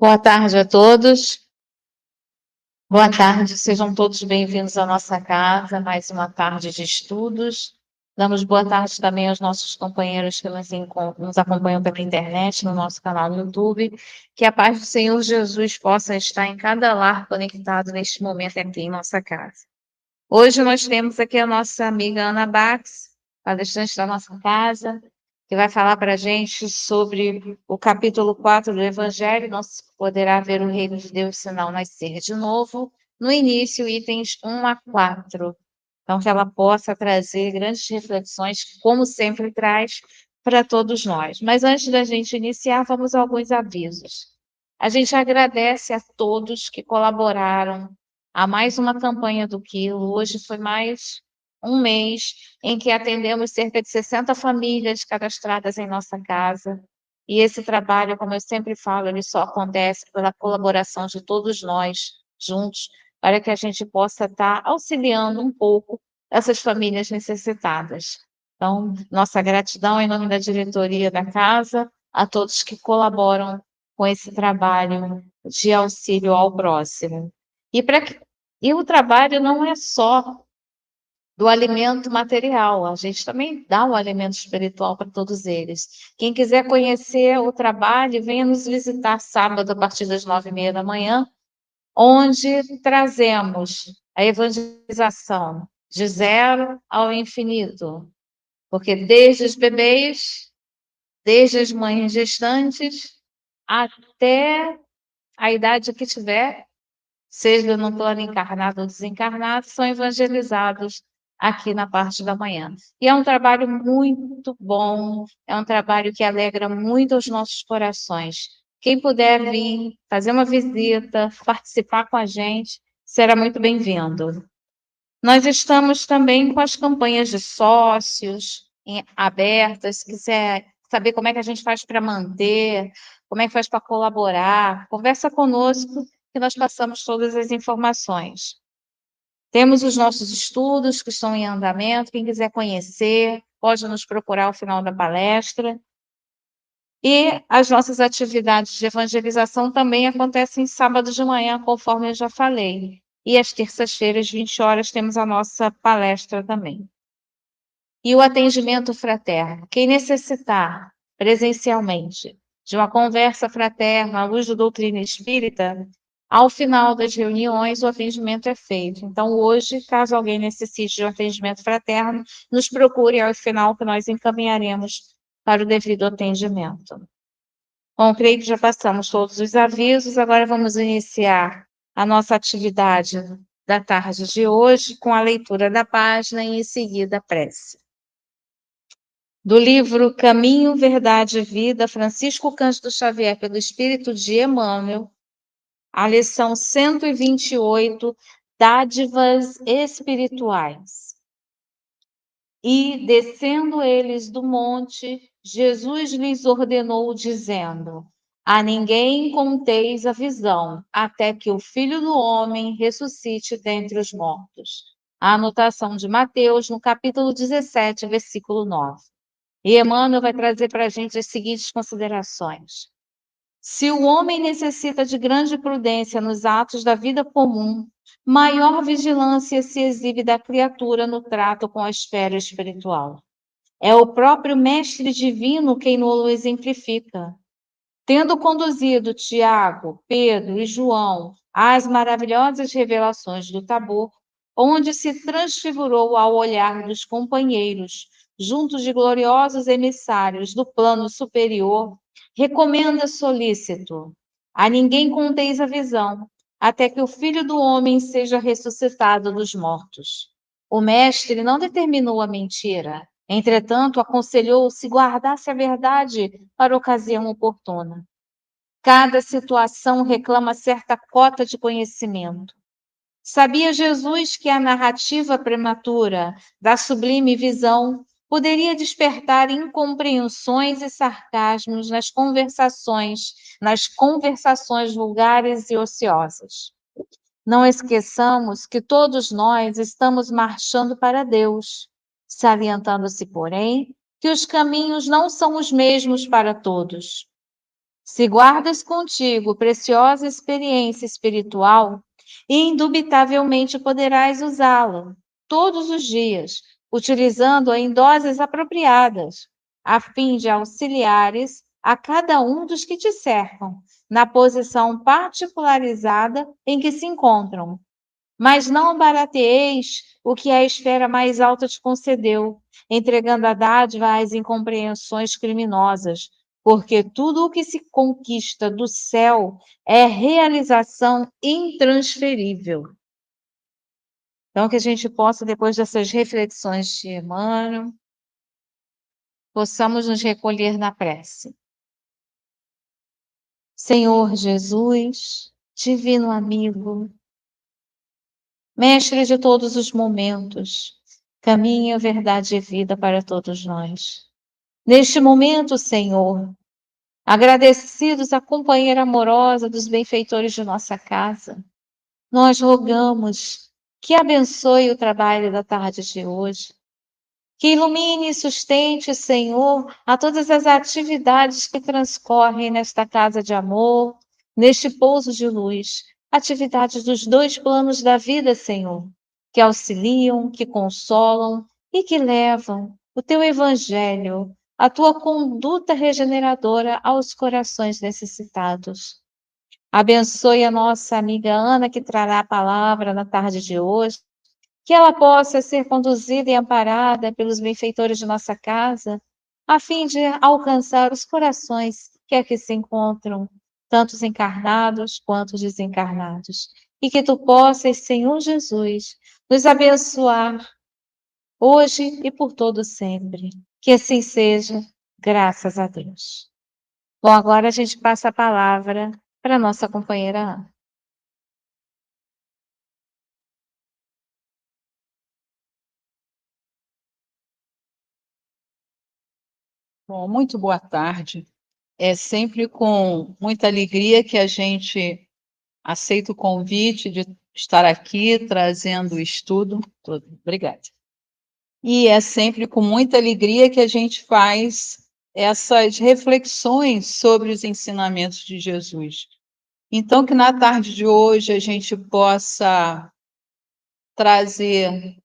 Boa tarde a todos. Boa tarde, sejam todos bem-vindos à nossa casa, mais uma tarde de estudos. Damos boa tarde também aos nossos companheiros que nos acompanham pela internet, no nosso canal no YouTube. Que a paz do Senhor Jesus possa estar em cada lar conectado neste momento aqui em nossa casa. Hoje nós temos aqui a nossa amiga Ana Bax, palestrante da nossa casa, que vai falar para a gente sobre o capítulo 4 do Evangelho. Não se poderá ver o reino de Deus se não nascer de novo. No início, itens 1 a 4. Então, que ela possa trazer grandes reflexões, como sempre traz, para todos nós. Mas antes da gente iniciar, vamos a alguns avisos. A gente agradece a todos que colaboraram a mais uma campanha do Quilo. Hoje foi mais um mês em que atendemos cerca de 60 famílias cadastradas em nossa casa. E esse trabalho, como eu sempre falo, ele só acontece pela colaboração de todos nós juntos, para que a gente possa estar auxiliando um pouco essas famílias necessitadas. Então, nossa gratidão em nome da diretoria da casa, a todos que colaboram com esse trabalho de auxílio ao próximo. E, e o trabalho não é só do alimento material, a gente também dá um alimento espiritual para todos eles. Quem quiser conhecer o trabalho, venha nos visitar sábado a partir das 9h30 da manhã, onde trazemos a evangelização de zero ao infinito, porque desde os bebês, desde as mães gestantes, até a idade que tiver, seja no plano encarnado ou desencarnado, são evangelizados aqui na parte da manhã. E é um trabalho muito bom, é um trabalho que alegra muito os nossos corações. Quem puder vir, fazer uma visita, participar com a gente, será muito bem-vindo. Nós estamos também com as campanhas de sócios abertas, se quiser saber como é que a gente faz para manter, como é que faz para colaborar, conversa conosco que nós passamos todas as informações. Temos os nossos estudos que estão em andamento, quem quiser conhecer, pode nos procurar ao final da palestra. E as nossas atividades de evangelização também acontecem sábado de manhã, conforme eu já falei. E às terças-feiras, 20 horas, temos a nossa palestra também. E o atendimento fraterno. Quem necessitar presencialmente de uma conversa fraterna à luz da doutrina espírita, ao final das reuniões, o atendimento é feito. Então, hoje, caso alguém necessite de um atendimento fraterno, nos procure ao final que nós encaminharemos para o devido atendimento. Bom, creio que já passamos todos os avisos, agora vamos iniciar a nossa atividade da tarde de hoje com a leitura da página e, em seguida, a prece. Do livro Caminho, Verdade e Vida, Francisco Cândido Xavier, pelo Espírito de Emmanuel, a lição 128, Dádivas Espirituais. E, descendo eles do monte, Jesus lhes ordenou, dizendo: a ninguém conteis a visão, até que o Filho do Homem ressuscite dentre os mortos. A anotação de Mateus, no capítulo 17, versículo 9. E Emmanuel vai trazer para a gente as seguintes considerações. Se o homem necessita de grande prudência nos atos da vida comum, maior vigilância se exibe da criatura no trato com a esfera espiritual. É o próprio Mestre Divino quem nos exemplifica. Tendo conduzido Tiago, Pedro e João às maravilhosas revelações do Tabor, onde se transfigurou ao olhar dos companheiros, juntos de gloriosos emissários do plano superior, recomenda solícito: a ninguém conteis a visão, até que o Filho do Homem seja ressuscitado dos mortos. O mestre não determinou a mentira, entretanto, aconselhou se guardasse a verdade para ocasião oportuna. Cada situação reclama certa cota de conhecimento. Sabia Jesus que a narrativa prematura da sublime visão poderia despertar incompreensões e sarcasmos nas conversações vulgares e ociosas. Não esqueçamos que todos nós estamos marchando para Deus, salientando-se, porém, que os caminhos não são os mesmos para todos. Se guardas contigo preciosa experiência espiritual, indubitavelmente poderás usá-la todos os dias, utilizando-a em doses apropriadas, a fim de auxiliares a cada um dos que te cercam, na posição particularizada em que se encontram. Mas não barateeis o que a esfera mais alta te concedeu, entregando a dádiva às incompreensões criminosas, porque tudo o que se conquista do céu é realização intransferível. Então, que a gente possa, depois dessas reflexões de Emmanuel, possamos nos recolher na prece. Senhor Jesus, divino amigo, Mestre de todos os momentos, caminho, verdade e vida para todos nós. Neste momento, Senhor, agradecidos à companheira amorosa dos benfeitores de nossa casa, nós rogamos que abençoe o trabalho da tarde de hoje, que ilumine e sustente, Senhor, a todas as atividades que transcorrem nesta casa de amor, neste pouso de luz, atividades dos dois planos da vida, Senhor, que auxiliam, que consolam e que levam o teu evangelho, a tua conduta regeneradora aos corações necessitados. Abençoe a nossa amiga Ana, que trará a palavra na tarde de hoje, que ela possa ser conduzida e amparada pelos benfeitores de nossa casa, a fim de alcançar os corações que aqui se encontram, tanto os encarnados quanto os desencarnados. E que tu possas, Senhor Jesus, nos abençoar hoje e por todo sempre. Que assim seja, graças a Deus. Bom, agora a gente passa a palavra para a nossa companheira Ana. Bom, muito boa tarde. É sempre com muita alegria que a gente aceita o convite de estar aqui trazendo o estudo. Obrigada. E é sempre com muita alegria que a gente faz essas reflexões sobre os ensinamentos de Jesus. Então, que na tarde de hoje a gente possa trazer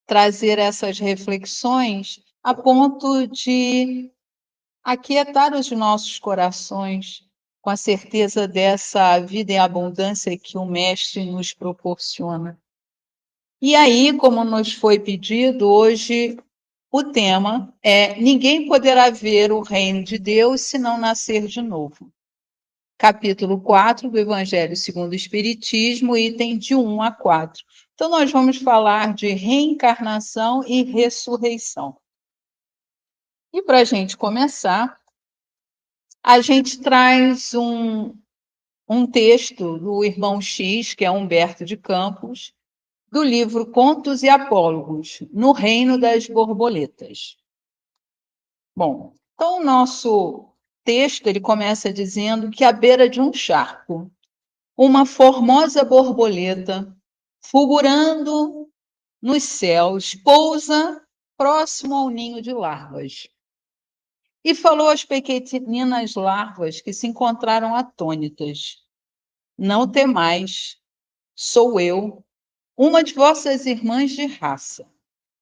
essas reflexões a ponto de aquietar os nossos corações com a certeza dessa vida em abundância que o Mestre nos proporciona. E aí, como nos foi pedido, hoje o tema é: ninguém poderá ver o reino de Deus se não nascer de novo. Capítulo 4 do Evangelho segundo o Espiritismo, item de 1 a 4. Então, nós vamos falar de reencarnação e ressurreição. E para a gente começar, a gente traz um texto do irmão X, que é Humberto de Campos, do livro Contos e Apólogos, No Reino das Borboletas. Bom, então o nosso texto ele começa dizendo que à beira de um charco, uma formosa borboleta, fulgurando nos céus, pousa próximo ao ninho de larvas. E falou às pequeninas larvas que se encontraram atônitas: não temais, sou eu, uma de vossas irmãs de raça.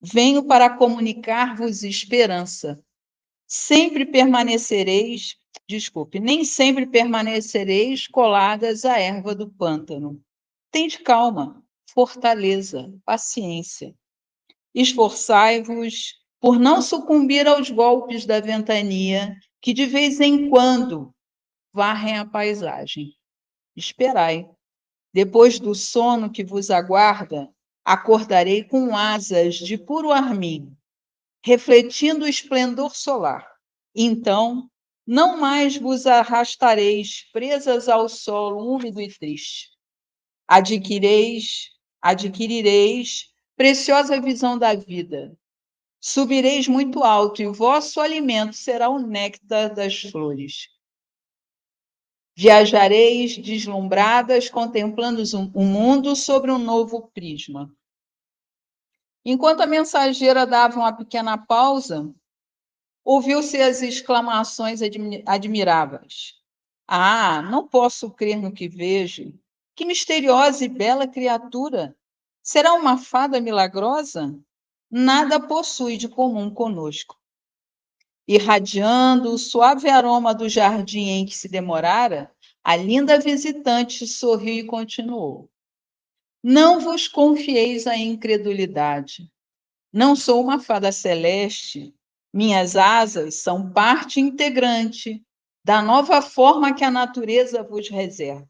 Venho para comunicar-vos esperança. Nem sempre permanecereis coladas à erva do pântano. Tende calma, fortaleza, paciência. Esforçai-vos por não sucumbir aos golpes da ventania, que de vez em quando varrem a paisagem. Esperai. Depois do sono que vos aguarda, acordarei com asas de puro arminho, refletindo o esplendor solar. Então, não mais vos arrastareis presas ao solo úmido e triste. Adquirireis preciosa visão da vida. Subireis muito alto e o vosso alimento será o néctar das flores. Viajareis deslumbradas, contemplando o mundo sobre um novo prisma. Enquanto a mensageira dava uma pequena pausa, Ouviu-se as exclamações admiráveis. Ah, não posso crer no que vejo. Que misteriosa e bela criatura! Será uma fada milagrosa? Nada possui de comum conosco. Irradiando o suave aroma do jardim em que se demorara, a linda visitante sorriu e continuou. Não vos confieis a incredulidade. Não sou uma fada celeste. Minhas asas são parte integrante da nova forma que a natureza vos reserva.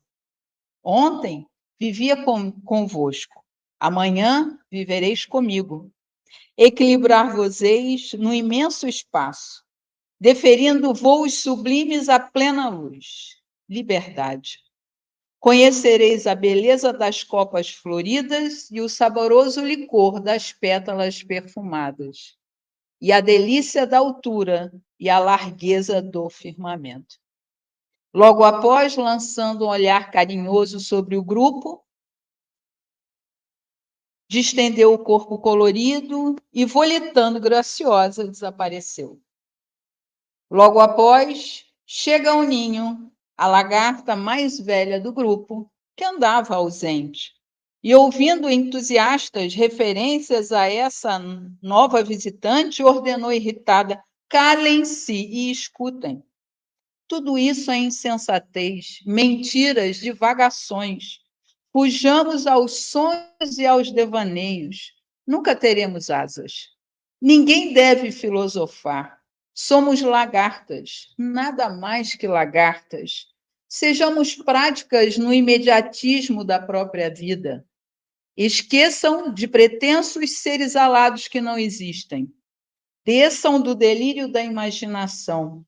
Ontem vivia convosco. Amanhã vivereis comigo. Equilibrar-vos-eis no imenso espaço, deferindo voos sublimes à plena luz. Liberdade. Conhecereis a beleza das copas floridas e o saboroso licor das pétalas perfumadas, e a delícia da altura e a largueza do firmamento. Logo após, lançando um olhar carinhoso sobre o grupo, distendeu o corpo colorido e, volitando graciosa, desapareceu. Logo após, chega ao ninho a lagarta mais velha do grupo, que andava ausente. E, ouvindo entusiastas referências a essa nova visitante, ordenou irritada: calem-se e escutem. Tudo isso é insensatez, mentiras, divagações. Fujamos aos sonhos e aos devaneios. Nunca teremos asas. Ninguém deve filosofar. Somos lagartas, nada mais que lagartas. Sejamos práticas no imediatismo da própria vida. Esqueçam de pretensos seres alados que não existem. Desçam do delírio da imaginação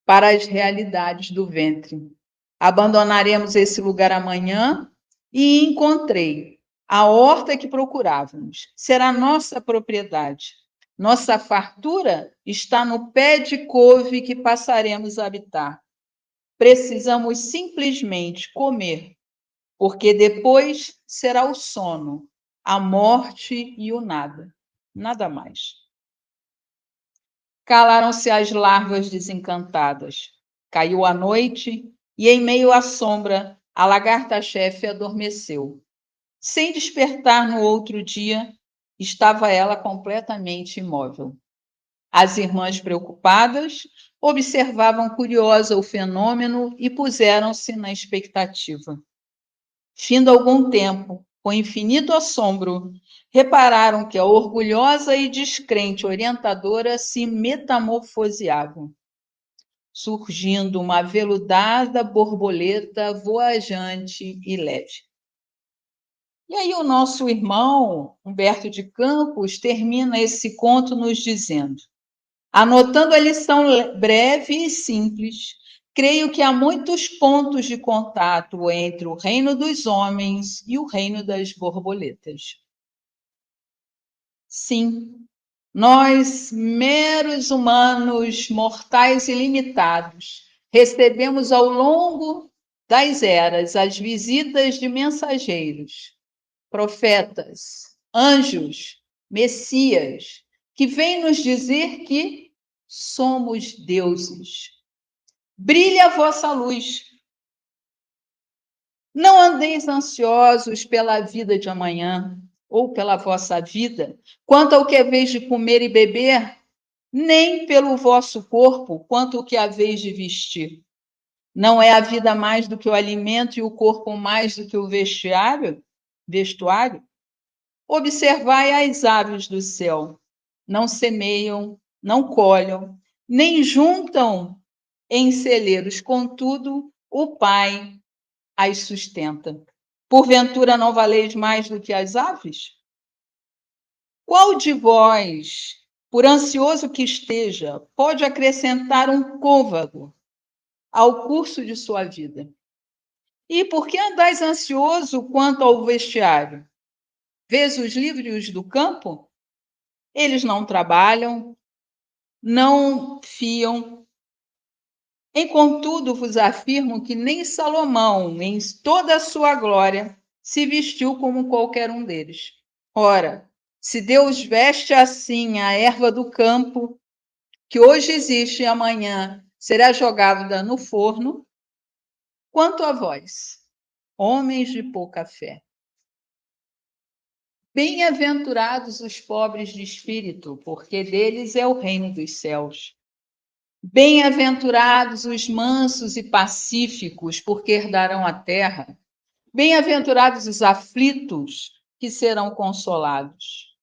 para as realidades do ventre. Abandonaremos esse lugar amanhã e encontrei a horta que procurávamos. Será nossa propriedade. Nossa fartura está no pé de couve que passaremos a habitar. Precisamos simplesmente comer, porque depois será o sono, a morte e o nada. Nada mais. Calaram-se as larvas desencantadas. Caiu a noite e, em meio à sombra, a lagarta-chefe adormeceu. Sem despertar no outro dia, estava ela completamente imóvel. As irmãs, preocupadas, observavam curiosa o fenômeno e puseram-se na expectativa. Findo algum tempo, com infinito assombro, repararam que a orgulhosa e descrente orientadora se metamorfoseava, surgindo uma aveludada borboleta voajante e leve. E aí o nosso irmão, Humberto de Campos, termina esse conto nos dizendo: anotando a lição breve e simples, creio que há muitos pontos de contato entre o reino dos homens e o reino das borboletas. Sim, nós, meros humanos, mortais e limitados, recebemos ao longo das eras as visitas de mensageiros, profetas, anjos, messias, que vêm nos dizer que somos deuses. Brilhe a vossa luz. Não andeis ansiosos pela vida de amanhã ou pela vossa vida, quanto ao que haveis de comer e beber, nem pelo vosso corpo, quanto ao que haveis de vestir. Não é a vida mais do que o alimento e o corpo mais do que o vestuário? Observai as aves do céu. Não semeiam, não colhem, nem juntam em celeiros, contudo, o Pai as sustenta. Porventura não valeis mais do que as aves? Qual de vós, por ansioso que esteja, pode acrescentar um côvago ao curso de sua vida? E por que andais ansioso quanto ao vestiário? Vês os lírios do campo? Eles não trabalham, não fiam. Contudo, vos afirmo que nem Salomão, em toda a sua glória, se vestiu como qualquer um deles. Ora, se Deus veste assim a erva do campo, que hoje existe e amanhã será jogada no forno, quanto a vós, homens de pouca fé. Bem-aventurados os pobres de espírito, porque deles é o reino dos céus. Bem-aventurados os mansos e pacíficos, porque herdarão a terra. Bem-aventurados os aflitos, que serão consolados.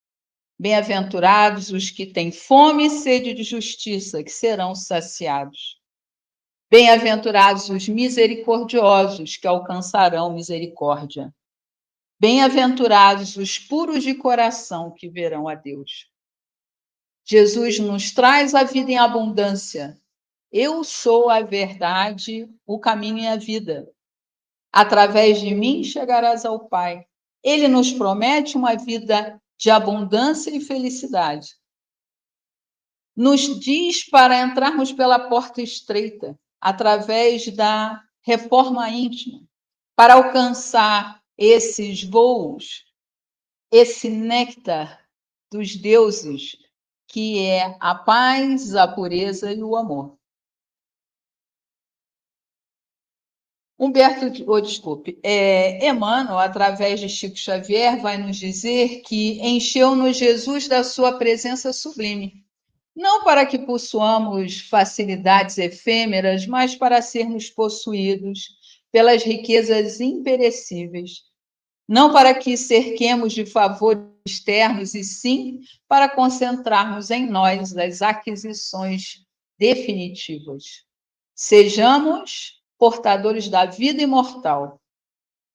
Bem-aventurados os que têm fome e sede de justiça, que serão saciados. Bem-aventurados os misericordiosos, que alcançarão misericórdia. Bem-aventurados os puros de coração, que verão a Deus. Jesus nos traz a vida em abundância. Eu sou a verdade, o caminho e a vida. Através de mim chegarás ao Pai. Ele nos promete uma vida de abundância e felicidade. Nos diz para entrarmos pela porta estreita, através da reforma íntima, para alcançar esses voos, esse néctar dos deuses, que é a paz, a pureza e o amor. Emmanuel, através de Chico Xavier, vai nos dizer que encheu-nos Jesus da sua presença sublime, não para que possuamos facilidades efêmeras, mas para sermos possuídos pelas riquezas imperecíveis, não para que cerquemos de favores externos, e sim para concentrarmos em nós as aquisições definitivas. Sejamos portadores da vida imortal.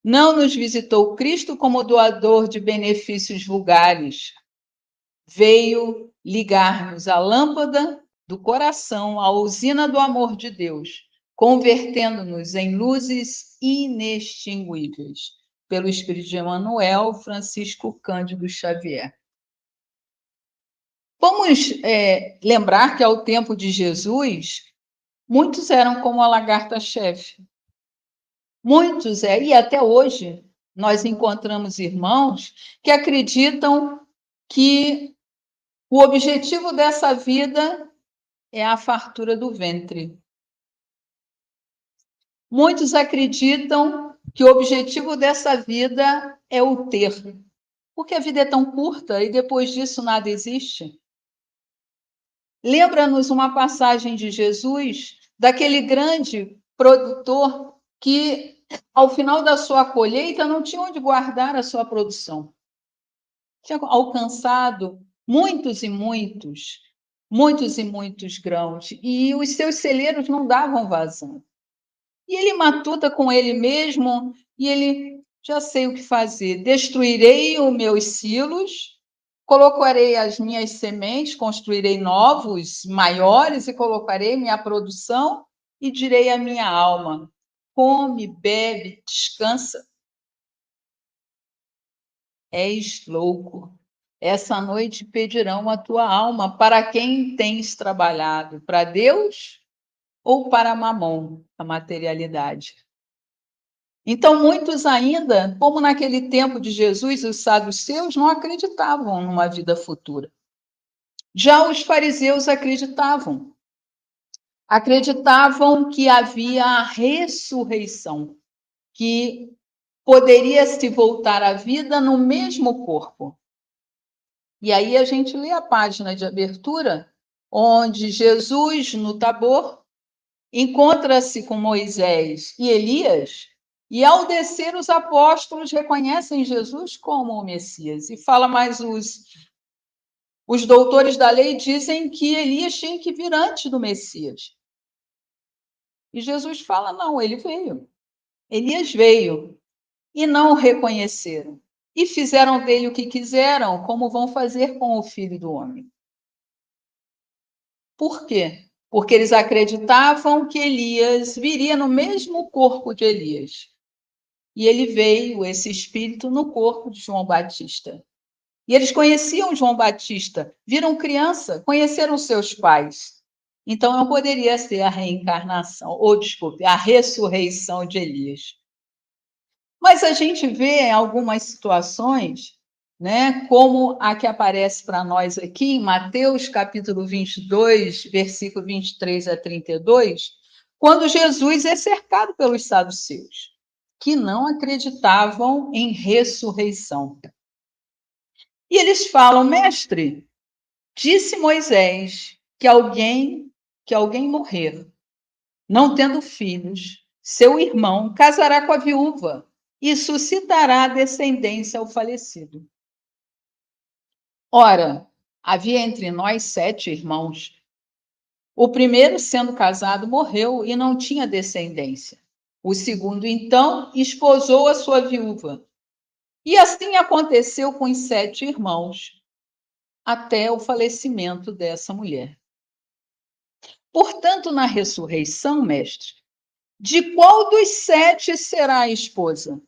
Não nos visitou Cristo como doador de benefícios vulgares. Veio ligar-nos a lâmpada do coração, a usina do amor de Deus, convertendo-nos em luzes inextinguíveis. Pelo Espírito de Emmanuel, Francisco Cândido Xavier. Vamos lembrar que ao tempo de Jesus, muitos eram como a lagarta-chefe. Muitos, e até hoje, nós encontramos irmãos que acreditam que o objetivo dessa vida é a fartura do ventre. Muitos acreditam que o objetivo dessa vida é o ter, porque a vida é tão curta e depois disso nada existe. Lembra-nos uma passagem de Jesus, daquele grande produtor que, ao final da sua colheita, não tinha onde guardar a sua produção. Tinha alcançado muitos e muitos grãos, e os seus celeiros não davam vazão. E ele matuta com ele mesmo, e ele, já sei o que fazer, destruirei os meus silos, colocarei as minhas sementes, construirei novos, maiores, e colocarei minha produção, e direi à minha alma, come, bebe, descansa. És louco. Essa noite pedirão a tua alma. Para quem tens trabalhado? Para Deus ou para Mamon, a materialidade? Então, muitos ainda, como naquele tempo de Jesus, os saduceus não acreditavam numa vida futura. Já os fariseus acreditavam. Acreditavam que havia a ressurreição, que poderia se voltar à vida no mesmo corpo. E aí a gente lê a página de abertura, onde Jesus, no Tabor, encontra-se com Moisés e Elias, e ao descer os apóstolos reconhecem Jesus como o Messias. E fala mais os doutores da lei dizem que Elias tinha que vir antes do Messias. E Jesus fala, não, ele veio. Elias veio. E não o reconheceram. E fizeram dele o que quiseram, como vão fazer com o Filho do Homem. Por quê? Porque eles acreditavam que Elias viria no mesmo corpo de Elias. E ele veio, esse espírito, no corpo de João Batista. E eles conheciam João Batista, viram criança, conheceram seus pais. Então não poderia ser a reencarnação, ou desculpe, a ressurreição de Elias. Mas a gente vê em algumas situações né? Como a que aparece para nós aqui em Mateus capítulo 22, versículo 23 a 32, quando Jesus é cercado pelos saduceus, que não acreditavam em ressurreição. E eles falam, mestre, disse Moisés que alguém morrer, não tendo filhos, seu irmão casará com a viúva e suscitará descendência ao falecido. Ora, havia entre nós 7 irmãos. O primeiro, sendo casado, morreu e não tinha descendência. O segundo, então, esposou a sua viúva. E assim aconteceu com os 7 irmãos, até o falecimento dessa mulher. Portanto, na ressurreição, mestre, de qual dos 7 será a esposa?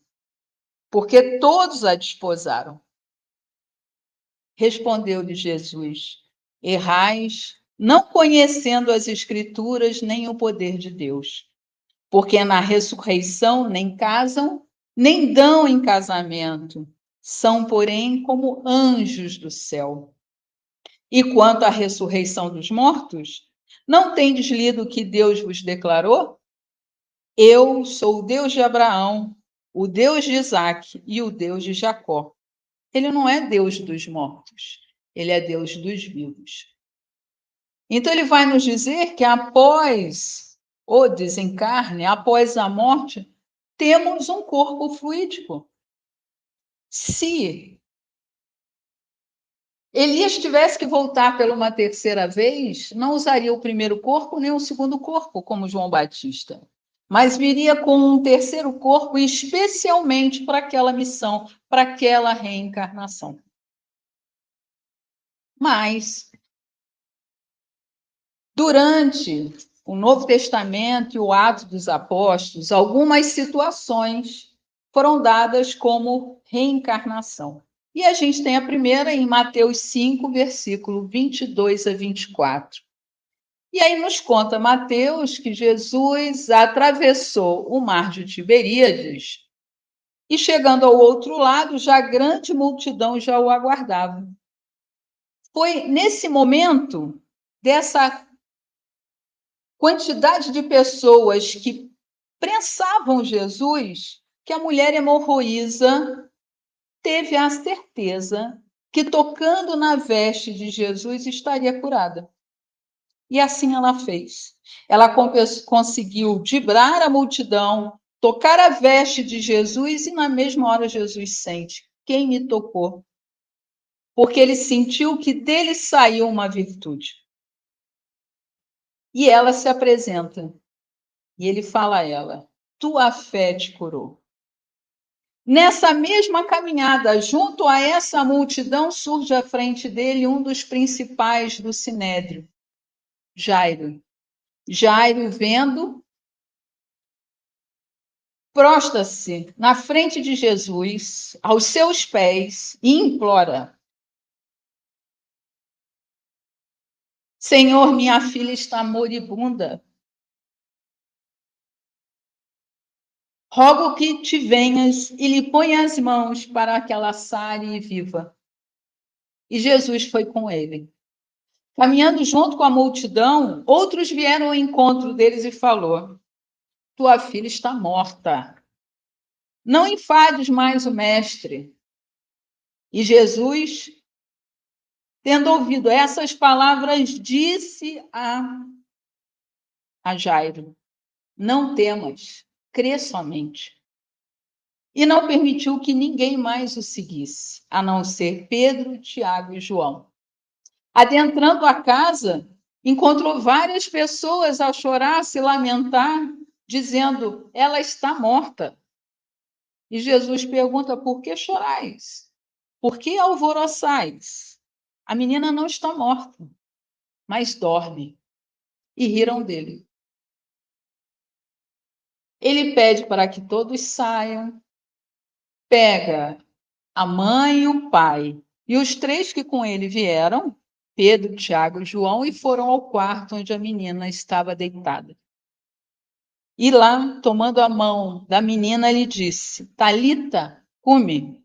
Porque todos a desposaram. Respondeu-lhe Jesus: errais, não conhecendo as Escrituras nem o poder de Deus. Porque na ressurreição nem casam, nem dão em casamento. São, porém, como anjos do céu. E quanto à ressurreição dos mortos, não tendes lido o que Deus vos declarou? Eu sou o Deus de Abraão, o Deus de Isaque e o Deus de Jacó. Ele não é Deus dos mortos, ele é Deus dos vivos. Então, ele vai nos dizer que após o desencarne, após a morte, temos um corpo fluídico. Se Elias tivesse que voltar pela uma terceira vez, não usaria o primeiro corpo nem o segundo corpo, como João Batista, mas viria com um terceiro corpo especialmente para aquela missão, para aquela reencarnação. Mas, durante o Novo Testamento e o Atos dos Apóstolos, algumas situações foram dadas como reencarnação. E a gente tem a primeira em Mateus 5, versículo 22 a 24. E aí nos conta Mateus que Jesus atravessou o mar de Tiberíades e, chegando ao outro lado, já grande multidão já o aguardava. Foi nesse momento dessa quantidade de pessoas que prensavam Jesus que a mulher hemorroísa teve a certeza que, tocando na veste de Jesus, estaria curada. E assim ela fez. Ela conseguiu driblar a multidão, tocar a veste de Jesus, e na mesma hora Jesus sente: quem me tocou? Porque ele sentiu que dele saiu uma virtude. E ela se apresenta. E ele fala a ela: tua fé te curou. Nessa mesma caminhada, junto a essa multidão, surge à frente dele um dos principais do sinédrio, Jairo. Jairo, vendo, prostra-se na frente de Jesus, aos seus pés, e implora: Senhor, minha filha está moribunda. Rogo que te venhas e lhe ponha as mãos para que ela sare e viva. E Jesus foi com ele. Caminhando junto com a multidão, outros vieram ao encontro deles e falou: tua filha está morta. Não enfades mais o mestre. E Jesus, tendo ouvido essas palavras, disse a Jairo: não temas, crê somente. E não permitiu que ninguém mais o seguisse, a não ser Pedro, Tiago e João. Adentrando a casa, encontrou várias pessoas a chorar, a se lamentar, dizendo: ela está morta. E Jesus pergunta: por que chorais? Por que alvoroçais? A menina não está morta, mas dorme. E riram dele. Ele pede para que todos saiam, pega a mãe e o pai, e os 3 que com ele vieram, Pedro, Tiago e João, e foram ao quarto onde a menina estava deitada. E lá, tomando a mão da menina, ele disse: Talita, cumi,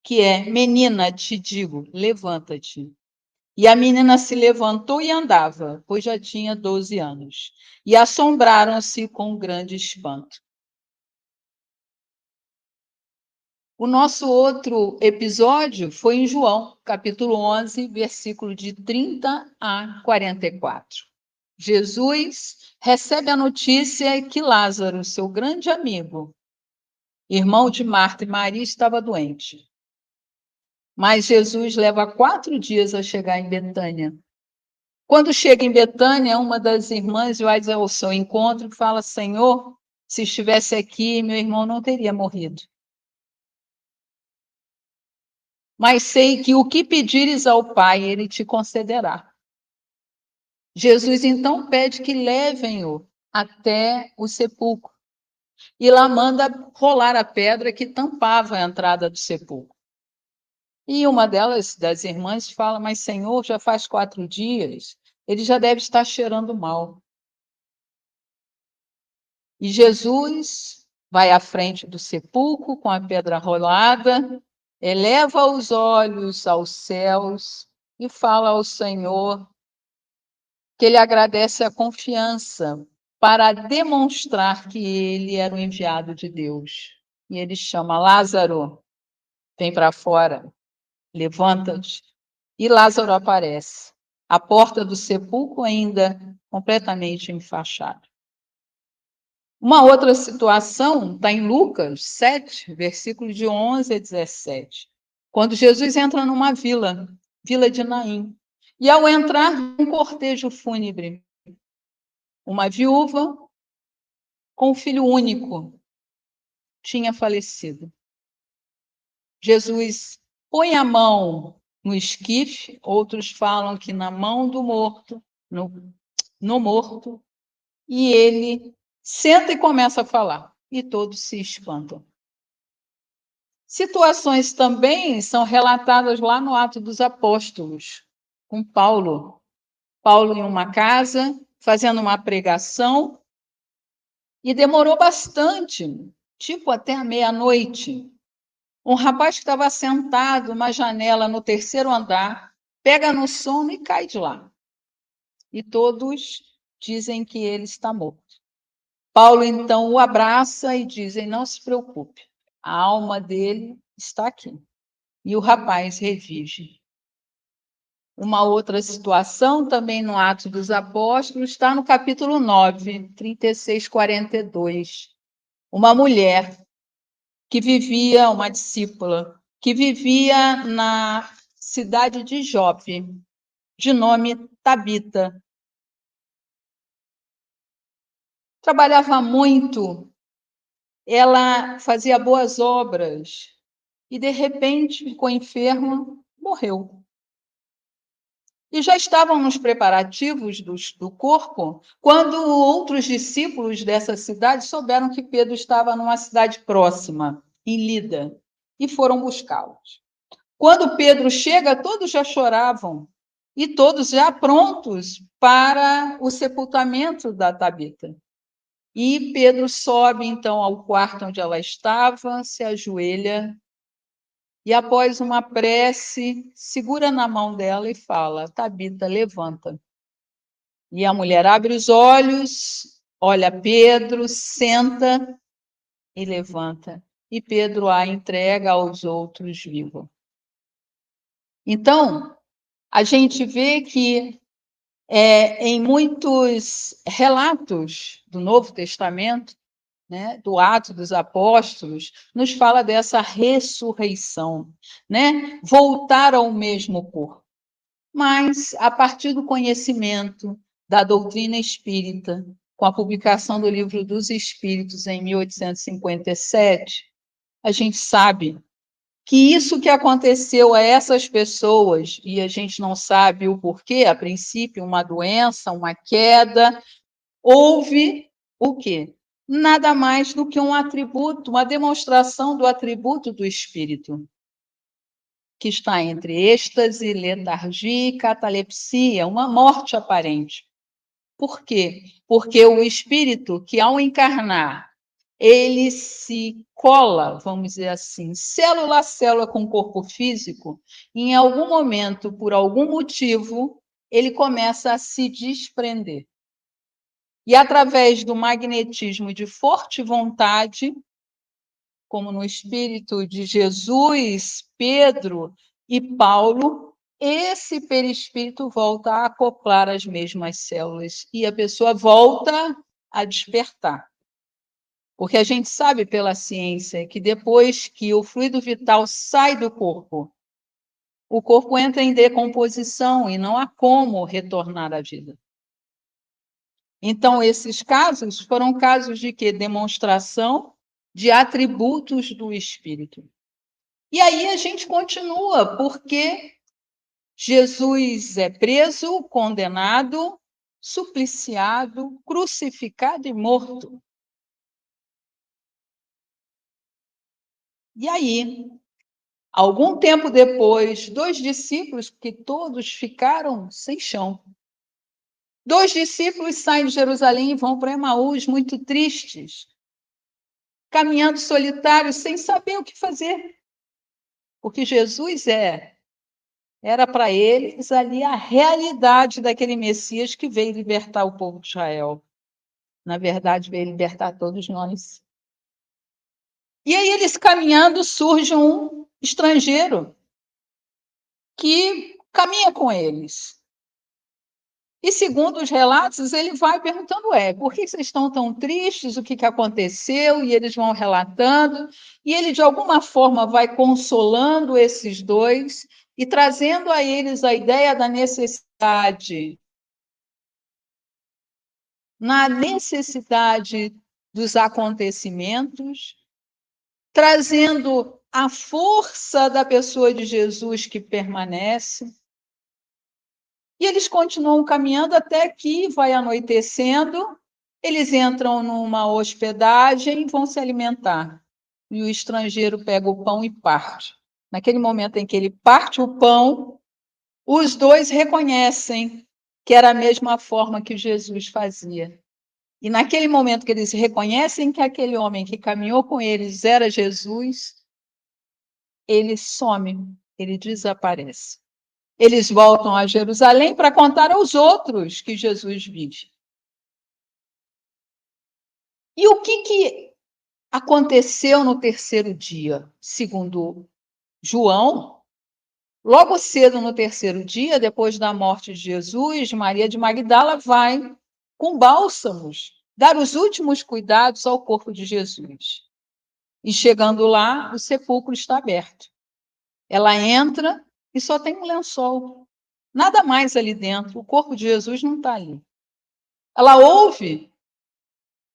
que é: menina, te digo, levanta-te. E a menina se levantou e andava, pois já tinha 12 anos. E assombraram-se com grande espanto. O nosso outro episódio foi em João, capítulo 11, versículo de 30 a 44. Jesus recebe a notícia que Lázaro, seu grande amigo, irmão de Marta e Maria, estava doente. Mas Jesus leva 4 dias a chegar em Betânia. Quando chega em Betânia, uma das irmãs vai ao seu encontro e fala: Senhor, se estivesse aqui, meu irmão não teria morrido. Mas sei que o que pedires ao Pai, ele te concederá. Jesus então pede que levem-o até o sepulcro. E lá manda rolar a pedra que tampava a entrada do sepulcro. E uma das irmãs, fala: mas Senhor, já faz 4 dias, ele já deve estar cheirando mal. E Jesus vai à frente do sepulcro com a pedra rolada, eleva os olhos aos céus e fala ao Senhor que ele agradece a confiança para demonstrar que ele era o enviado de Deus. E ele chama: Lázaro, vem para fora, levanta-te. E Lázaro aparece. A porta do sepulcro ainda completamente enfaixada. Uma outra situação está em Lucas 7, versículos de 11 a 17. Quando Jesus entra numa vila de Naim. E ao entrar, um cortejo fúnebre, uma viúva com um filho único tinha falecido. Jesus põe a mão no esquife, outros falam que na mão do morto, no morto, e ele senta e começa a falar, e todos se espantam. Situações também são relatadas lá no Atos dos Apóstolos, com Paulo. Paulo em uma casa, fazendo uma pregação, e demorou bastante, tipo até a meia-noite. Um rapaz que estava sentado numa janela no 3º andar, pega no sono e cai de lá. E todos dizem que ele está morto. Paulo, então, o abraça e dizem: não se preocupe, a alma dele está aqui. E o rapaz revive. Uma outra situação, também no Atos dos Apóstolos, está no capítulo 9, 36, 42. Uma mulher que vivia, uma discípula, que vivia na cidade de Jope, de nome Tabita. Trabalhava muito, ela fazia boas obras e, de repente, ficou enferma, morreu. E já estavam nos preparativos do corpo quando outros discípulos dessa cidade souberam que Pedro estava numa cidade próxima, em Lida, e foram buscá-los. Quando Pedro chega, todos já choravam e todos já prontos para o sepultamento da Tabita. E Pedro sobe, então, ao quarto onde ela estava, se ajoelha e, após uma prece, segura na mão dela e fala: Tabita, levanta. E a mulher abre os olhos, olha Pedro, senta e levanta. E Pedro a entrega aos outros vivo. Então, a gente vê que em muitos relatos do Novo Testamento, né, do Atos dos Apóstolos, nos fala dessa ressurreição, né? Voltar ao mesmo corpo. Mas, a partir do conhecimento da doutrina espírita, com a publicação do Livro dos Espíritos em 1857, a gente sabe que isso que aconteceu a essas pessoas, e a gente não sabe o porquê, a princípio, uma doença, uma queda, houve o quê? Nada mais do que um atributo, uma demonstração do atributo do espírito, que está entre êxtase, letargia e catalepsia, uma morte aparente. Por quê? Porque o espírito que, ao encarnar, ele se cola, vamos dizer assim, célula a célula com o corpo físico, e em algum momento, por algum motivo, ele começa a se desprender. E através do magnetismo de forte vontade, como no espírito de Jesus, Pedro e Paulo, esse perispírito volta a acoplar as mesmas células e a pessoa volta a despertar. Porque a gente sabe pela ciência que depois que o fluido vital sai do corpo, o corpo entra em decomposição e não há como retornar à vida. Então, esses casos foram casos de quê? Demonstração de atributos do espírito. E aí a gente continua, porque Jesus é preso, condenado, supliciado, crucificado e morto. E aí, algum tempo depois, 2 discípulos, porque todos ficaram sem chão. 2 discípulos saem de Jerusalém e vão para Emaús, muito tristes, caminhando solitários, sem saber o que fazer. Porque Jesus era para eles ali a realidade daquele Messias que veio libertar o povo de Israel. Na verdade, veio libertar todos nós. E aí, eles caminhando, surge um estrangeiro que caminha com eles. E, segundo os relatos, ele vai perguntando, por que vocês estão tão tristes? O que aconteceu? E eles vão relatando. E ele, de alguma forma, vai consolando esses dois e trazendo a eles a ideia da necessidade, na necessidade dos acontecimentos, trazendo a força da pessoa de Jesus que permanece. E eles continuam caminhando até que vai anoitecendo, eles entram numa hospedagem e vão se alimentar. E o estrangeiro pega o pão e parte. Naquele momento em que ele parte o pão, os dois reconhecem que era a mesma forma que Jesus fazia. E naquele momento que eles reconhecem que aquele homem que caminhou com eles era Jesus, ele some, ele desaparece. Eles voltam a Jerusalém para contar aos outros que Jesus vive. E o que aconteceu no terceiro dia? Segundo João, logo cedo no terceiro dia, depois da morte de Jesus, Maria de Magdala vai com bálsamos dar os últimos cuidados ao corpo de Jesus. E chegando lá, o sepulcro está aberto. Ela entra e só tem um lençol. Nada mais ali dentro. O corpo de Jesus não está ali. Ela ouve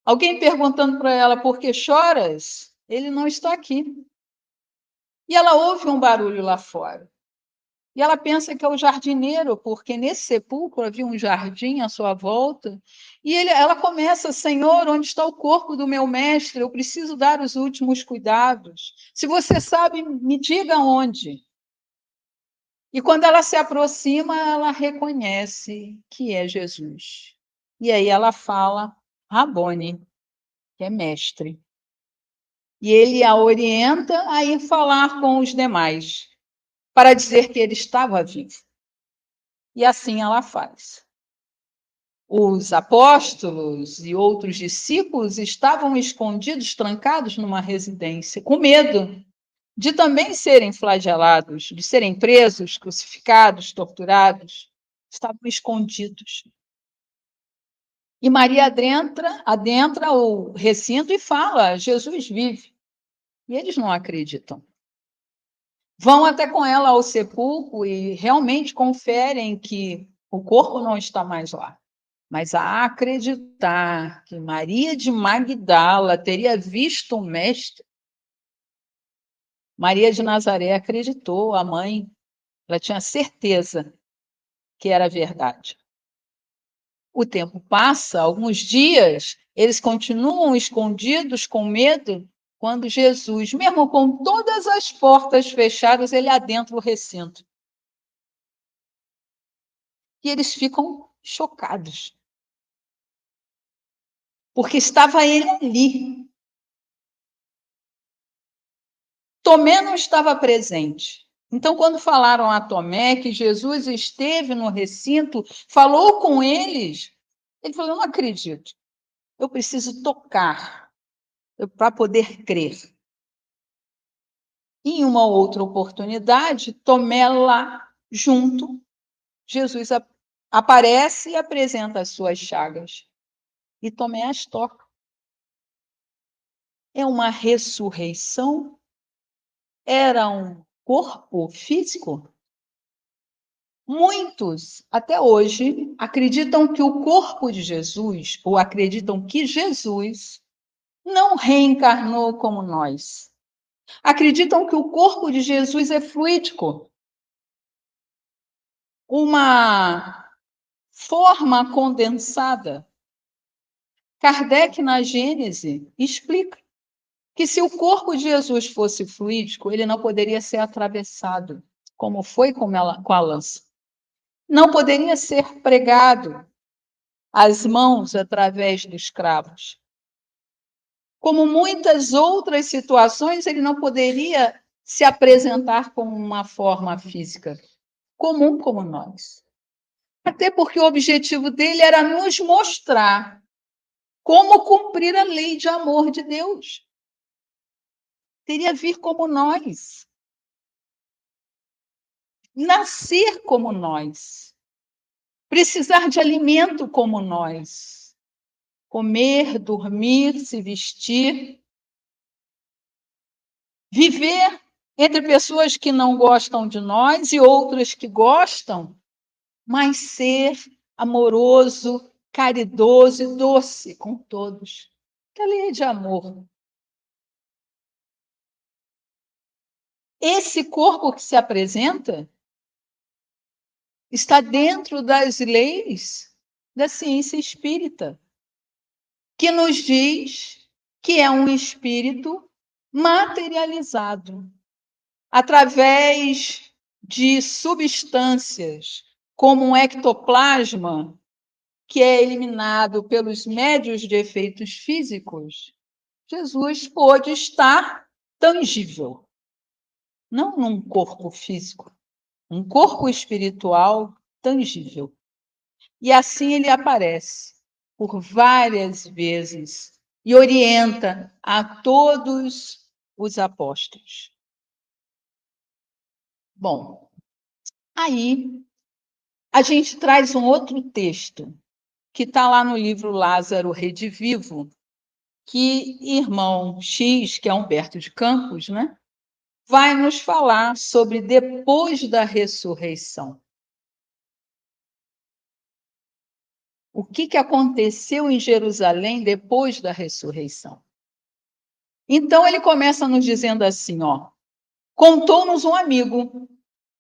alguém perguntando para ela: por que choras? Ele não está aqui. E ela ouve um barulho lá fora. E ela pensa que é o jardineiro, porque nesse sepulcro havia um jardim à sua volta. E ela começa: Senhor, onde está o corpo do meu mestre? Eu preciso dar os últimos cuidados. Se você sabe, me diga onde. E quando ela se aproxima, ela reconhece que é Jesus. E aí ela fala Rabone, que é mestre. E ele a orienta a ir falar com os demais, para dizer que ele estava vivo. E assim ela faz. Os apóstolos e outros discípulos estavam escondidos, trancados numa residência, com medo de também serem flagelados, de serem presos, crucificados, torturados. Estavam escondidos. E Maria adentra o recinto e fala: Jesus vive. E eles não acreditam. Vão até com ela ao sepulcro e realmente conferem que o corpo não está mais lá. Mas a acreditar que Maria de Magdala teria visto o mestre, Maria de Nazaré acreditou, a mãe, ela tinha certeza que era verdade. O tempo passa, alguns dias, eles continuam escondidos com medo, quando Jesus, mesmo com todas as portas fechadas, ele adentra o recinto. E eles ficam chocados. Porque estava ele ali. Tomé não estava presente. Então, quando falaram a Tomé que Jesus esteve no recinto, falou com eles, ele falou: eu não acredito, eu preciso tocar para poder crer. Em uma outra oportunidade, Tomé lá junto, Jesus aparece e apresenta as suas chagas. E Tomé as toca. É uma ressurreição? Era um corpo físico? Muitos, até hoje, acreditam que o corpo de Jesus, ou acreditam que Jesus não reencarnou como nós. Acreditam que o corpo de Jesus é fluídico, uma forma condensada. Kardec, na Gênese, explica que se o corpo de Jesus fosse fluídico, ele não poderia ser atravessado, como foi com a lança. Não poderia ser pregado as mãos através dos cravos. Como muitas outras situações, ele não poderia se apresentar como uma forma física comum como nós. Até porque o objetivo dele era nos mostrar como cumprir a lei de amor de Deus. Teria vir como nós. Nascer como nós. Precisar de alimento como nós. Comer, dormir, se vestir. Viver entre pessoas que não gostam de nós e outras que gostam, mas ser amoroso, caridoso e doce com todos. Que a lei é de amor. Esse corpo que se apresenta está dentro das leis da ciência espírita, que nos diz que é um espírito materializado através de substâncias como um ectoplasma, que é eliminado pelos médios de efeitos físicos. Jesus pôde estar tangível, não num corpo físico, um corpo espiritual tangível. E assim ele aparece por várias vezes e orienta a todos os apóstolos. Bom, aí a gente traz um outro texto que está lá no livro Lázaro Redivivo, que irmão X, que é Humberto de Campos, né, vai nos falar sobre depois da ressurreição. O que aconteceu em Jerusalém depois da ressurreição? Então ele começa nos dizendo assim, ó: contou-nos um amigo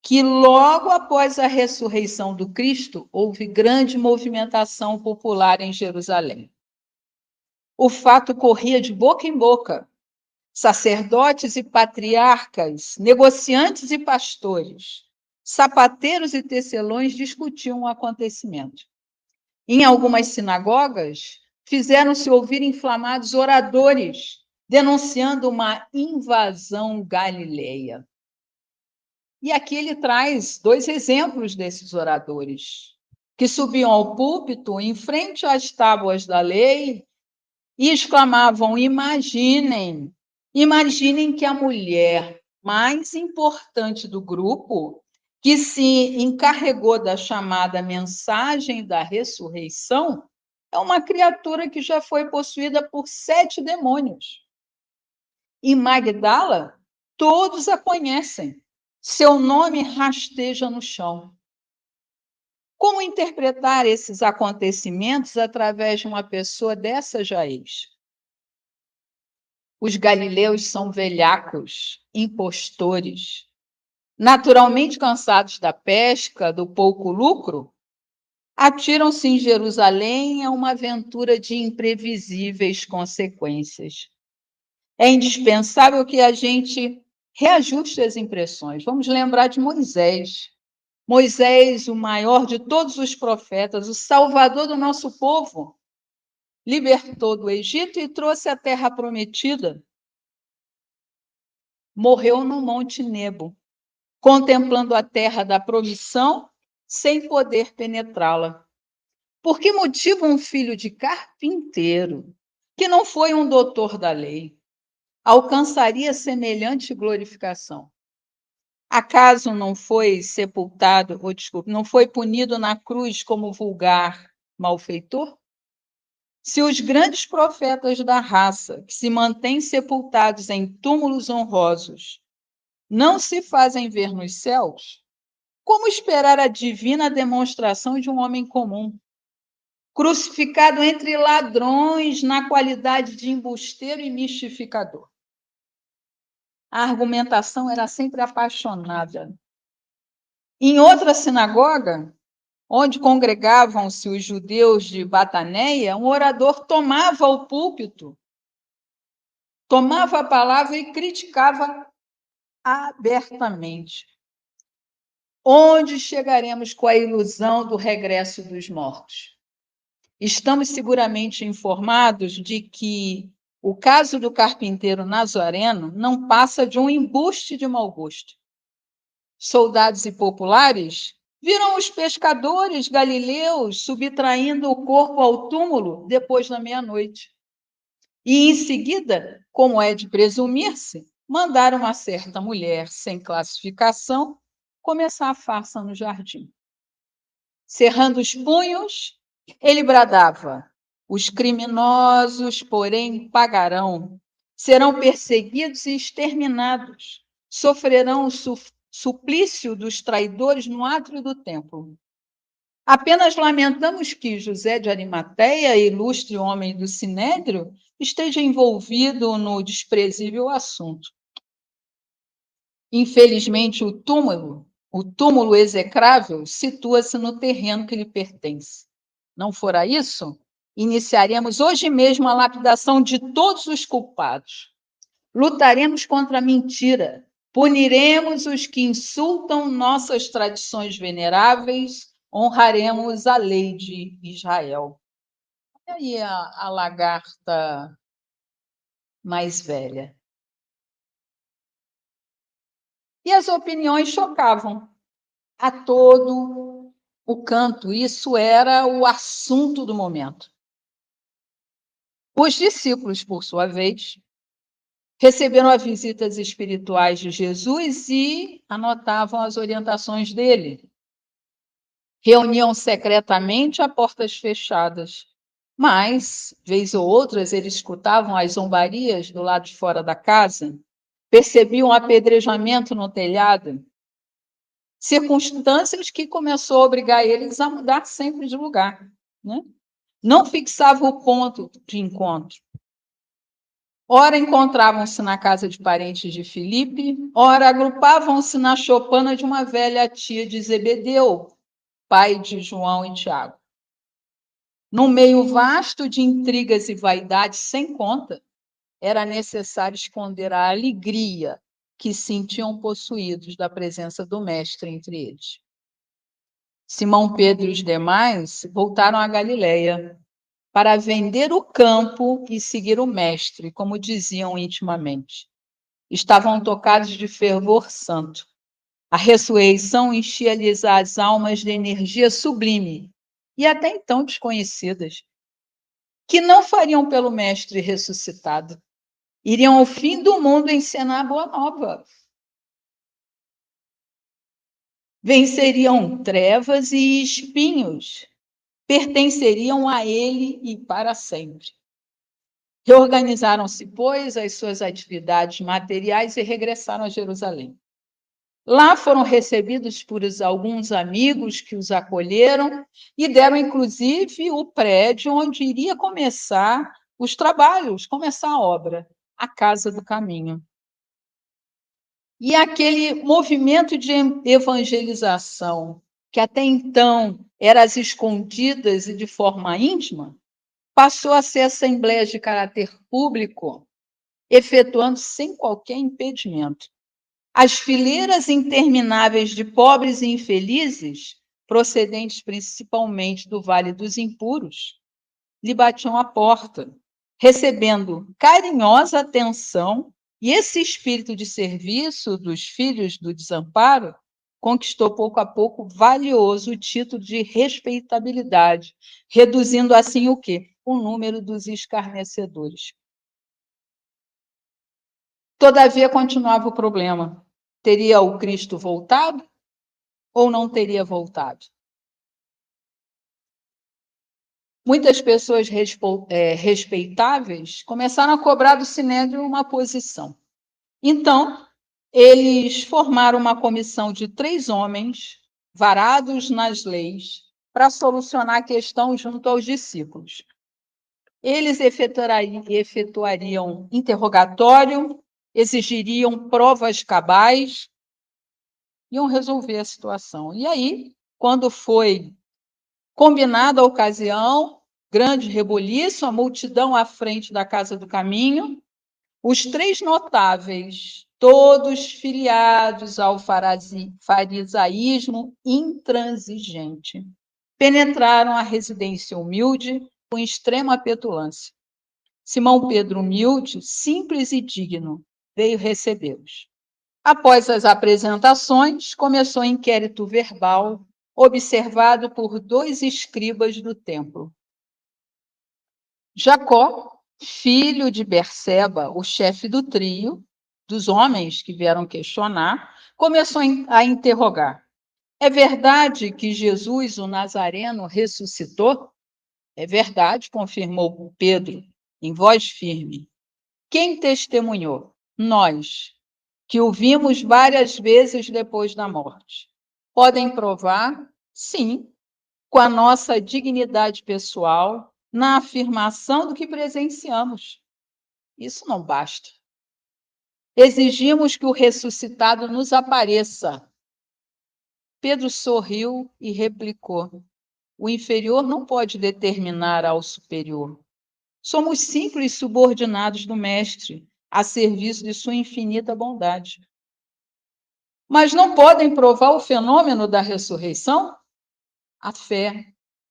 que logo após a ressurreição do Cristo houve grande movimentação popular em Jerusalém. O fato corria de boca em boca. Sacerdotes e patriarcas, negociantes e pastores, sapateiros e tecelões discutiam o acontecimento. Em algumas sinagogas, fizeram-se ouvir inflamados oradores, denunciando uma invasão galileia. E aqui ele traz 2 exemplos desses oradores, que subiam ao púlpito em frente às tábuas da lei e exclamavam: imaginem que a mulher mais importante do grupo, que se encarregou da chamada mensagem da ressurreição, é uma criatura que já foi possuída por 7 demônios. Em Magdala, todos a conhecem. Seu nome rasteja no chão. Como interpretar esses acontecimentos através de uma pessoa dessa Jair? Os galileus são velhacos, impostores, naturalmente cansados da pesca, do pouco lucro, atiram-se em Jerusalém a uma aventura de imprevisíveis consequências. É indispensável que a gente reajuste as impressões. Vamos lembrar de Moisés. Moisés, o maior de todos os profetas, o salvador do nosso povo, libertou do Egito e trouxe a terra prometida. morreu no Monte Nebo, contemplando a terra da promissão, sem poder penetrá-la. Por que motivo um filho de carpinteiro, que não foi um doutor da lei, alcançaria semelhante glorificação? Acaso não foi sepultado, ou desculpe, não foi punido na cruz como vulgar malfeitor? Se os grandes profetas da raça, que se mantêm sepultados em túmulos honrosos, não se fazem ver nos céus, como esperar a divina demonstração de um homem comum, crucificado entre ladrões na qualidade de embusteiro e mistificador? A argumentação era sempre apaixonada. Em outra sinagoga, onde congregavam-se os judeus de Bataneia, um orador tomava o púlpito, tomava a palavra e criticava abertamente. Onde chegaremos com a ilusão do regresso dos mortos? Estamos seguramente informados de que o caso do carpinteiro Nazareno não passa de um embuste de mau gosto. Soldados e populares viram os pescadores galileus subtraindo o corpo ao túmulo depois da meia-noite. E, em seguida, como é de presumir-se, mandaram uma certa mulher sem classificação começar a farsa no jardim. Cerrando os punhos, ele bradava: os criminosos, porém, pagarão, serão perseguidos e exterminados, sofrerão o suplício dos traidores no átrio do templo. Apenas lamentamos que José de Arimateia, ilustre homem do Sinédrio, esteja envolvido no desprezível assunto. Infelizmente, o túmulo execrável, situa-se no terreno que lhe pertence. Não fora isso, iniciaremos hoje mesmo a lapidação de todos os culpados. Lutaremos contra a mentira, puniremos os que insultam nossas tradições veneráveis, honraremos a lei de Israel. E aí a lagarta mais velha. E as opiniões chocavam a todo o canto. Isso era o assunto do momento. Os discípulos, por sua vez, receberam as visitas espirituais de Jesus e anotavam as orientações dele. Reuniam secretamente a portas fechadas, mas, vez ou outra, eles escutavam as zombarias do lado de fora da casa, percebiam apedrejamento no telhado, circunstâncias que começou a obrigar eles a mudar sempre de lugar, né? Não fixavam o ponto de encontro. Ora encontravam-se na casa de parentes de Filipe, ora agrupavam-se na choupana de uma velha tia de Zebedeu, pai de João e Tiago. Num meio vasto de intrigas e vaidades sem conta, era necessário esconder a alegria que sentiam possuídos da presença do mestre entre eles. Simão Pedro e os demais voltaram a Galileia para vender o campo e seguir o mestre, como diziam intimamente. Estavam tocados de fervor santo. A ressurreição enchia-lhes as almas de energia sublime e até então desconhecidas, que não fariam pelo mestre ressuscitado. Iriam ao fim do mundo ensinar a boa nova. Venceriam trevas e espinhos, pertenceriam a ele e para sempre. Reorganizaram-se, pois, as suas atividades materiais e regressaram a Jerusalém. Lá foram recebidos por alguns amigos que os acolheram e deram, inclusive, o prédio onde iria começar os trabalhos, começar a obra, a Casa do Caminho. E aquele movimento de evangelização, que até então era às escondidas e de forma íntima, passou a ser assembleias de caráter público, efetuando sem qualquer impedimento. As fileiras intermináveis de pobres e infelizes, procedentes principalmente do Vale dos Impuros, lhe batiam à porta, recebendo carinhosa atenção E esse espírito de serviço dos filhos do desamparo conquistou pouco a pouco valioso título de respeitabilidade, reduzindo assim o quê? O número dos escarnecedores. Todavia, continuava o problema. Teria o Cristo voltado ou não teria voltado? Muitas pessoas respeitáveis começaram a cobrar do Sinédrio uma posição. Então, eles formaram uma comissão de 3 homens, varados nas leis, para solucionar a questão junto aos discípulos. Eles efetuariam interrogatório, exigiriam provas cabais, iam resolver a situação. E aí, quando foi combinada a ocasião, grande reboliço, a multidão à frente da Casa do Caminho, os 3 notáveis, todos filiados ao farisaísmo intransigente, penetraram a residência humilde com extrema petulância. Simão Pedro, humilde, simples e digno, veio recebê-los. Após as apresentações, começou o inquérito verbal, observado por 2 escribas do templo. Jacó, filho de Berseba, o chefe do trio, dos homens que vieram questionar, começou a interrogar. É verdade que Jesus, o Nazareno, ressuscitou? É verdade, confirmou Pedro, em voz firme. Quem testemunhou? Nós, que o vimos várias vezes depois da morte. Podem provar? Sim, com a nossa dignidade pessoal, na afirmação do que presenciamos. Isso não basta. Exigimos que o ressuscitado nos apareça. Pedro sorriu e replicou: o inferior não pode determinar ao superior. Somos simples subordinados do Mestre, a serviço de sua infinita bondade. Mas não podem provar o fenômeno da ressurreição? A fé,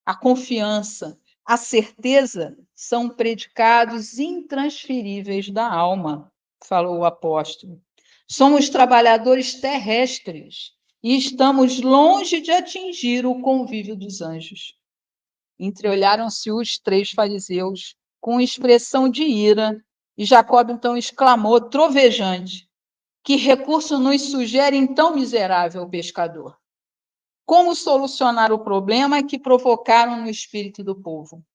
a confiança, a certeza são predicados intransferíveis da alma, falou o apóstolo. Somos trabalhadores terrestres e estamos longe de atingir o convívio dos anjos. Entreolharam-se os 3 fariseus com expressão de ira, e Jacó então exclamou, trovejante: que recurso nos sugere então, miserável pescador? Como solucionar o problema que provocaram no espírito do povo?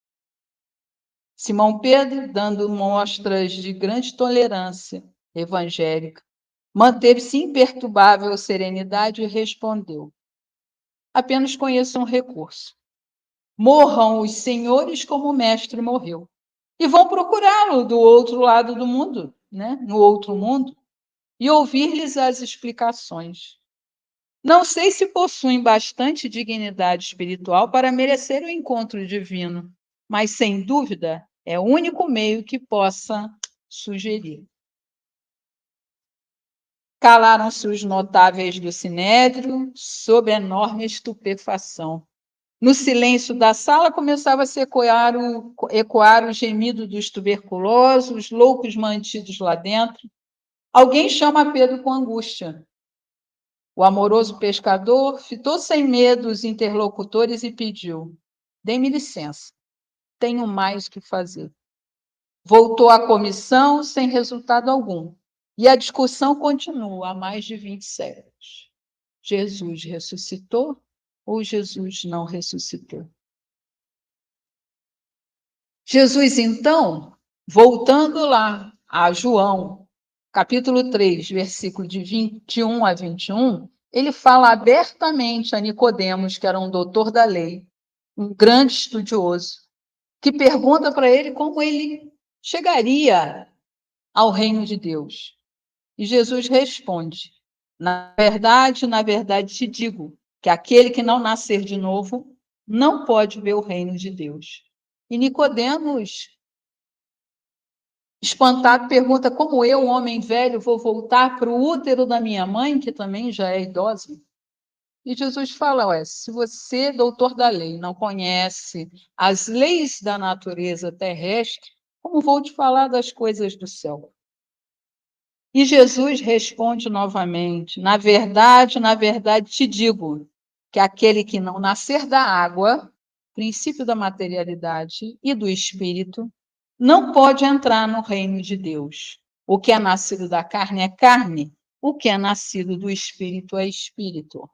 Simão Pedro, dando mostras de grande tolerância evangélica, manteve-se imperturbável serenidade e respondeu: apenas conheço um recurso. Morram os senhores como o mestre morreu. E vão procurá-lo do outro lado do mundo, né? No outro mundo, e ouvir-lhes as explicações. Não sei se possuem bastante dignidade espiritual para merecer o encontro divino, mas, sem dúvida, é o único meio que possa sugerir. Calaram-se os notáveis do Sinédrio, sob enorme estupefação. No silêncio da sala começava a se ecoar o gemido dos tuberculosos, loucos mantidos lá dentro. Alguém chama Pedro com angústia. O amoroso pescador fitou sem medo os interlocutores e pediu: dê-me licença, tenho mais que fazer. Voltou à comissão sem resultado algum. E a discussão continua há mais de 20 séculos. Jesus ressuscitou ou Jesus não ressuscitou? Jesus, então, voltando lá a João, capítulo 3, versículo de 21 a 21, ele fala abertamente a Nicodemos, que era um doutor da lei, um grande estudioso, que pergunta para ele como ele chegaria ao reino de Deus. E Jesus responde: na verdade te digo que aquele que não nascer de novo não pode ver o reino de Deus. E Nicodemos, espantado, pergunta: como eu, um homem velho, vou voltar para o útero da minha mãe, que também já é idosa? E Jesus fala: ué, se você, doutor da lei, não conhece as leis da natureza terrestre, como vou te falar das coisas do céu? E Jesus responde novamente: na verdade te digo que aquele que não nascer da água, princípio da materialidade e do espírito, não pode entrar no reino de Deus. O que é nascido da carne é carne, o que é nascido do espírito é espírito.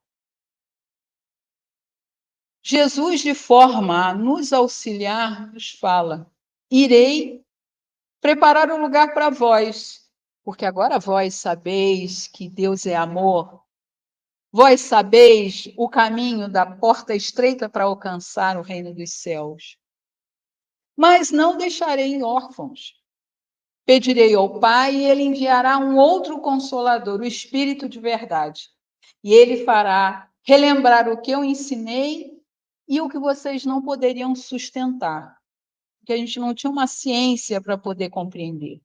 Jesus, de forma a nos auxiliar, nos fala: irei preparar um lugar para vós, porque agora vós sabeis que Deus é amor, vós sabeis o caminho da porta estreita para alcançar o reino dos céus. Mas não deixarei órfãos. Pedirei ao Pai e ele enviará um outro consolador, o Espírito de verdade. E ele fará relembrar o que eu ensinei e o que vocês não poderiam sustentar, porque a gente não tinha uma ciência para poder compreender.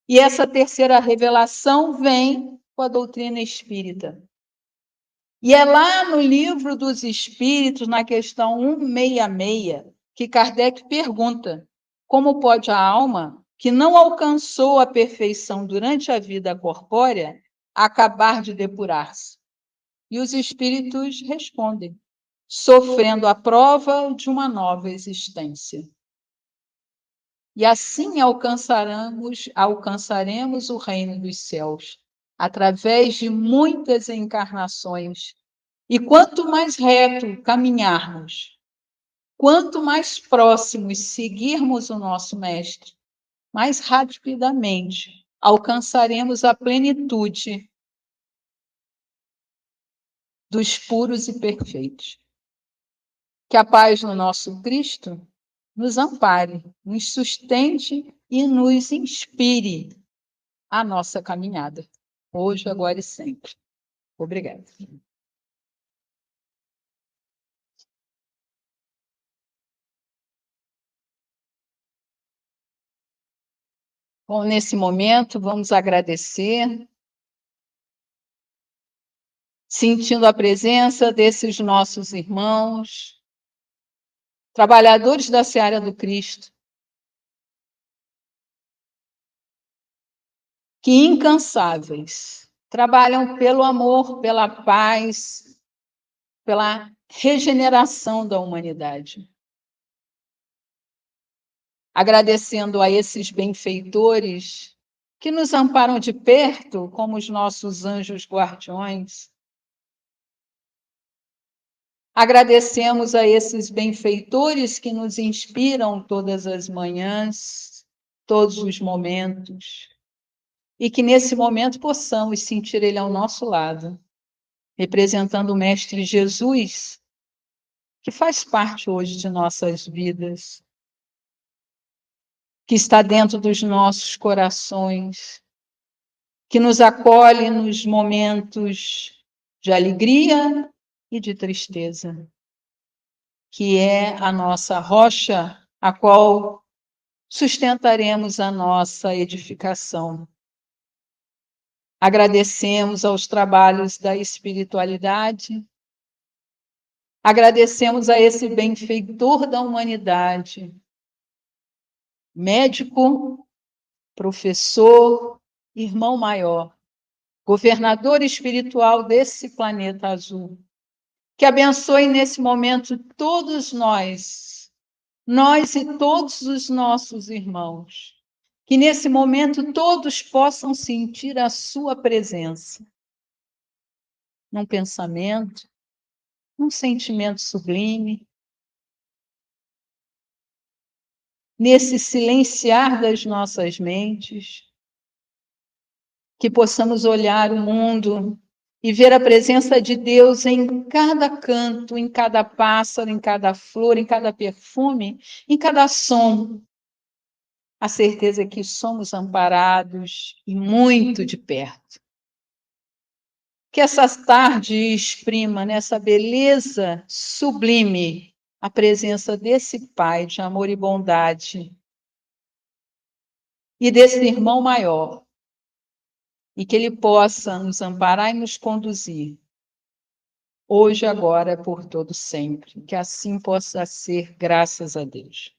E essa terceira revelação vem com a doutrina espírita. E é lá no Livro dos Espíritos, na questão 166, que Kardec pergunta: como pode a alma, que não alcançou a perfeição durante a vida corpórea, acabar de depurar-se? E os espíritos respondem: sofrendo a prova de uma nova existência. E assim alcançaremos o reino dos céus, através de muitas encarnações. E quanto mais reto caminharmos, quanto mais próximos seguirmos o nosso Mestre, mais rapidamente alcançaremos a plenitude dos puros e perfeitos. Que a paz no nosso Cristo nos ampare, nos sustente e nos inspire a nossa caminhada, hoje, agora e sempre. Obrigada. Bom, nesse momento, vamos agradecer, sentindo a presença desses nossos irmãos, trabalhadores da seara do Cristo, que incansáveis trabalham pelo amor, pela paz, pela regeneração da humanidade. Agradecendo a esses benfeitores que nos amparam de perto, como os nossos anjos guardiões. Agradecemos a esses benfeitores que nos inspiram todas as manhãs, todos os momentos, e que nesse momento possamos sentir Ele ao nosso lado, representando o Mestre Jesus, que faz parte hoje de nossas vidas, que está dentro dos nossos corações, que nos acolhe nos momentos de alegria e de tristeza, que é a nossa rocha, a qual sustentaremos a nossa edificação. Agradecemos aos trabalhos da espiritualidade, agradecemos a esse benfeitor da humanidade, médico, professor, irmão maior, governador espiritual desse planeta azul, que abençoe nesse momento todos nós e todos os nossos irmãos, que nesse momento todos possam sentir a sua presença, num pensamento, num sentimento sublime, nesse silenciar das nossas mentes, que possamos olhar o mundo e ver a presença de Deus em cada canto, em cada pássaro, em cada flor, em cada perfume, em cada som. A certeza que somos amparados e muito de perto. Que essa tarde exprima nessa beleza sublime a presença desse Pai de amor e bondade e desse irmão maior, e que ele possa nos amparar e nos conduzir, hoje, agora, por todo sempre. Que assim possa ser, graças a Deus.